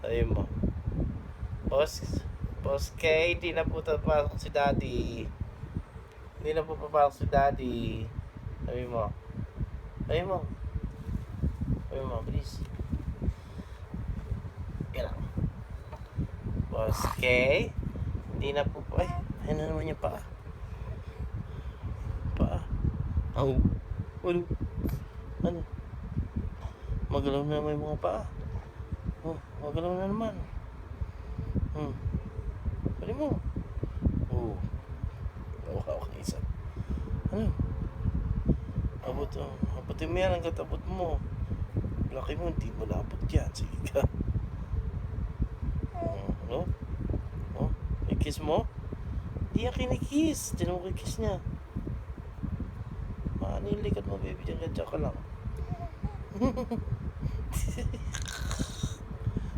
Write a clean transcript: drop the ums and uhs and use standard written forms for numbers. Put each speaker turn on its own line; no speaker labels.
Ayun mo. Boss, Boss K, di na po papasok si Daddy. Hindi na po papasok si Daddy. Ayun mo. Ayun mo. Ayun mo, please. Yan lang. Boss K, hindi na po po. Ay, ayun na naman yung paa. Paa. Au. Ano? Ano? Magalaw na naman yung mga paa. Oh, magalaw na naman. Pwede mo. Oh. Hawak ka isa. Ano? Abot, abutin mo yan hanggat abot mo. Laki mo, hindi mo naabot yan. Sige ka. Oh? Oh? Kikiss mo? Hindi yan kinikiss. Diyan mo kikiss niya. Maano yung likod mo, baby. Diyan ka lang.